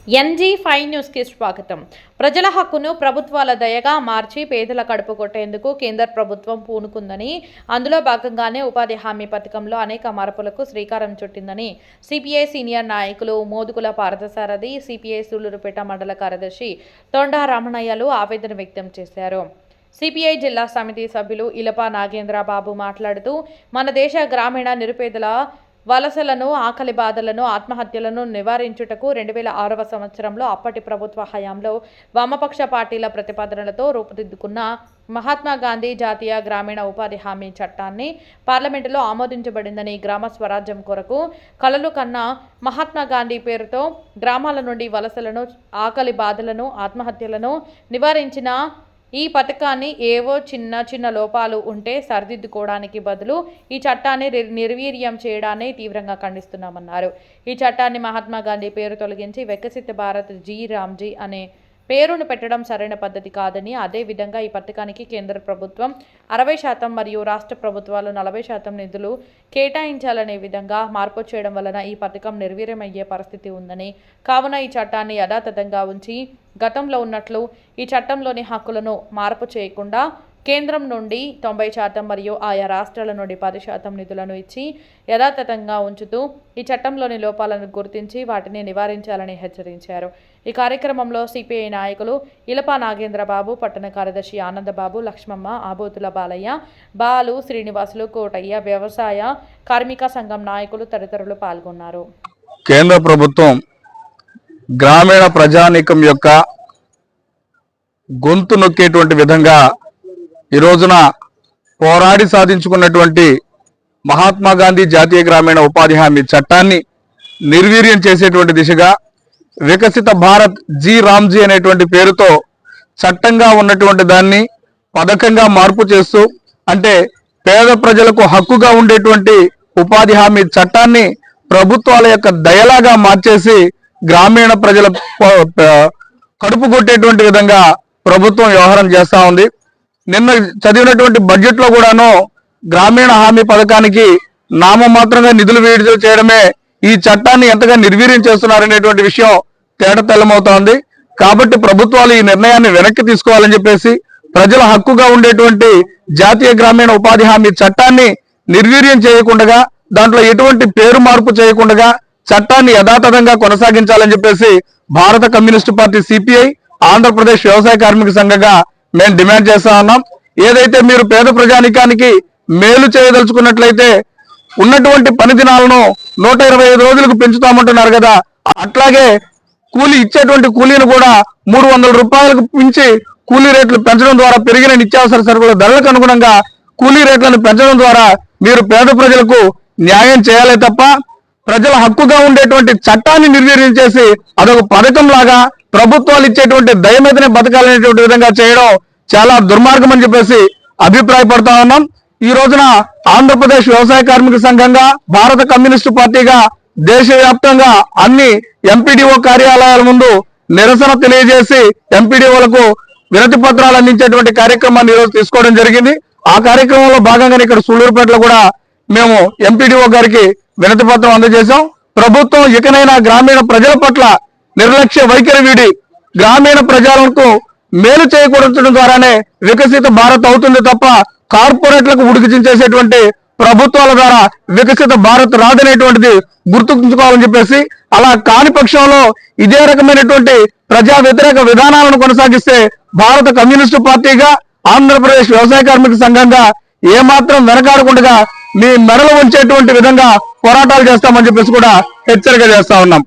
NG5 news కి స్వాగతం. ప్రజల హక్కును ప్రభుత్వాల దయగా మార్చి పేదల కడుపు కొట్టేందుకు కేంద్ర ప్రభుత్వం పూనుకుందని, అందులో భాగంగానే ఉపాధి హామీ పథకంలో అనేక మార్పులకు శ్రీకారం చుట్టిందని సిపిఐ సీనియర్ నాయకులు మోదుగుల పార్థసారథి, సిపిఐ సూళ్లూరుపేట మండల కార్యదర్శి తొండా రమణయ్యలు ఆవేదన వ్యక్తం చేశారు. సిపిఐ జిల్లా సమితి సభ్యులు ఇలప నాగేంద్ర బాబు మాట్లాడుతూ, మన దేశ గ్రామీణ నిరుపేదల వలసలను, ఆకలి బాధలను, ఆత్మహత్యలను నివారించుటకు 2006వ సంవత్సరంలో అప్పటి ప్రభుత్వ హయాంలో వామపక్ష పార్టీల ప్రతిపాదనలతో రూపుదిద్దుకున్న మహాత్మా గాంధీ జాతీయ గ్రామీణ ఉపాధి హామీ చట్టాన్ని పార్లమెంటులో ఆమోదించబడిందని, గ్రామ స్వరాజ్యం కొరకు కలలు కన్న మహాత్మా గాంధీ పేరుతో గ్రామాల నుండి వలసలను, ఆకలి బాధలను, ఆత్మహత్యలను నివారించిన ఈ పథకాన్ని ఏవో చిన్న లోపాలు ఉంటే సరిదిద్దుకోవడానికి బదులు ఈ చట్టాన్ని నిర్వీర్యం చేయడాన్ని తీవ్రంగా ఖండిస్తున్నామన్నారు. ఈ చట్టాన్ని మహాత్మా గాంధీ పేరు తొలగించి వికసిత భారత్ జీ రామ్జీ అనే పేరును పెట్టడం సరైన పద్ధతి కాదని, అదేవిధంగా ఈ పథకానికి కేంద్ర ప్రభుత్వం 60% మరియు రాష్ట్ర ప్రభుత్వాలు 40% నిధులు కేటాయించాలనే విధంగా మార్పు చేయడం వలన ఈ పథకం నిర్వీర్యమయ్యే పరిస్థితి ఉందని, కావున ఈ చట్టాన్ని యథాతథంగా ఉంచి గతంలో ఉన్నట్లు ఈ చట్టంలోని హక్కులను మార్పు చేయకుండా కేంద్రం నుండి 90% మరియు ఆయా రాష్ట్రాల నుండి 10% నిధులను ఇచ్చి యథాతథంగా ఉంచుతూ ఈ చట్టంలోని లోపాలను గుర్తించి వాటిని నివారించాలని హెచ్చరించారు. ఈ కార్యక్రమంలో సిపిఐ నాయకులు ఇలప నాగేంద్ర బాబు, పట్టణ కార్యదర్శి ఆనందబాబు, లక్ష్మమ్మ, ఆబోతుల బాలయ్య, బాలు, శ్రీనివాసులు, కోటయ్య, వ్యవసాయ కార్మిక సంఘం నాయకులు తదితరులు పాల్గొన్నారు. కేంద్ర ప్రభుత్వం గ్రామీణ ప్రజానీకం యొక్క గొంతు నొక్కేటువంటి విధంగా ఈ రోజున పోరాడి సాధించుకున్నటువంటి మహాత్మా గాంధీ జాతీయ గ్రామీణ ఉపాధి హామీ చట్టాన్ని నిర్వీర్యం చేసేటువంటి దిశగా వికసిత భారత్ జీ రామ్జీ అనేటువంటి పేరుతో చట్టంగా ఉన్నటువంటి దాన్ని పథకంగా మార్పు చేస్తూ, అంటే పేద ప్రజలకు హక్కుగా ఉండేటువంటి ఉపాధి హామీ చట్టాన్ని ప్రభుత్వాల యొక్క దయలాగా మార్చేసి గ్రామీణ ప్రజల కడుపు కొట్టేటువంటి విధంగా ప్రభుత్వం వ్యవహారం చేస్తా ఉంది. నిన్న చదివినటువంటి బడ్జెట్ లో కూడాను గ్రామీణ హామీ పథకానికి నామమాత్రంగా నిధులు విడుదల చేయడమే ఈ చట్టాన్ని ఎంతగా నిర్వీర్యం చేస్తున్నారనేటువంటి విషయం తేటతెల్లమవుతోంది. కాబట్టి ప్రభుత్వాలు ఈ నిర్ణయాన్ని వెనక్కి తీసుకోవాలని చెప్పేసి, ప్రజల హక్కుగా ఉండేటువంటి జాతీయ గ్రామీణ ఉపాధి హామీ చట్టాన్ని నిర్వీర్యం చేయకుండా, దాంట్లో ఎటువంటి పేరు మార్పు చేయకుండా చట్టాన్ని యథాతథంగా కొనసాగించాలని చెప్పేసి భారత కమ్యూనిస్టు పార్టీ సిపిఐ, ఆంధ్రప్రదేశ్ వ్యవసాయ కార్మిక సంఘంగా మేము డిమాండ్ చేస్తా ఉన్నాం. ఏదైతే మీరు పేద ప్రజానికానికి మేలు చేయదలుచుకున్నట్లయితే ఉన్నటువంటి పని దినాలను 125 రోజులకు పెంచుతామంటున్నారు కదా, అట్లాగే కూలీ ఇచ్చేటువంటి కూలీని కూడా 300 రూపాయలకు మించి కూలీ రేట్లు పెంచడం ద్వారా పెరిగిన నిత్యావసర సరుకుల ధరలకు అనుగుణంగా కూలీ రేట్లను పెంచడం ద్వారా మీరు పేద ప్రజలకు న్యాయం చేయాలే తప్ప ప్రజల హక్కుగా ఉండేటువంటి చట్టాన్ని నిర్వీర్యం చేసి అదొక పథకం లాగా ప్రభుత్వాలు ఇచ్చేటువంటి దయ మీదనే బతకాలనేటువంటి విధంగా చేయడం చాలా దుర్మార్గం అని చెప్పేసి అభిప్రాయపడతా ఉన్నాం. ఈ రోజున ఆంధ్రప్రదేశ్ వ్యవసాయ కార్మిక సంఘంగా, భారత కమ్యూనిస్టు పార్టీగా దేశవ్యాప్తంగా అన్ని ఎంపీడీఓ కార్యాలయాల ముందు నిరసన తెలియజేసి ఎంపీడీఓలకు వినతి పత్రాలు అందించేటువంటి కార్యక్రమాన్ని ఈరోజు తీసుకోవడం జరిగింది. ఆ కార్యక్రమంలో భాగంగానే ఇక్కడ సూళ్లూరుపేటలో కూడా మేము ఎంపీడీఓ గారికి వినతి పత్రం అందజేశాం. ప్రభుత్వం ఇకనైనా గ్రామీణ ప్రజల పట్ల నిర్లక్ష్య వైఖరి వీడి గ్రామీణ ప్రజలకు మేలు చేయకూడడం ద్వారానే వికసిత భారత్ అవుతుంది తప్ప కార్పొరేట్లకు ఉడికించేసేటువంటి ప్రభుత్వాల ద్వారా వికసిత భారత్ రాదనేటువంటిది గుర్తుంచుకోవాలని చెప్పేసి, అలా కాని పక్షంలో ఇదే రకమైనటువంటి ప్రజా వ్యతిరేక విధానాలను కొనసాగిస్తే భారత కమ్యూనిస్టు పార్టీగా, ఆంధ్రప్రదేశ్ వ్యవసాయ కార్మిక సంఘంగా ఏమాత్రం వెనకాడకుండా మీ మెడలు ఉంచేటువంటి విధంగా పోరాటాలు చేస్తామని చెప్పేసి కూడా హెచ్చరిక చేస్తా ఉన్నాం.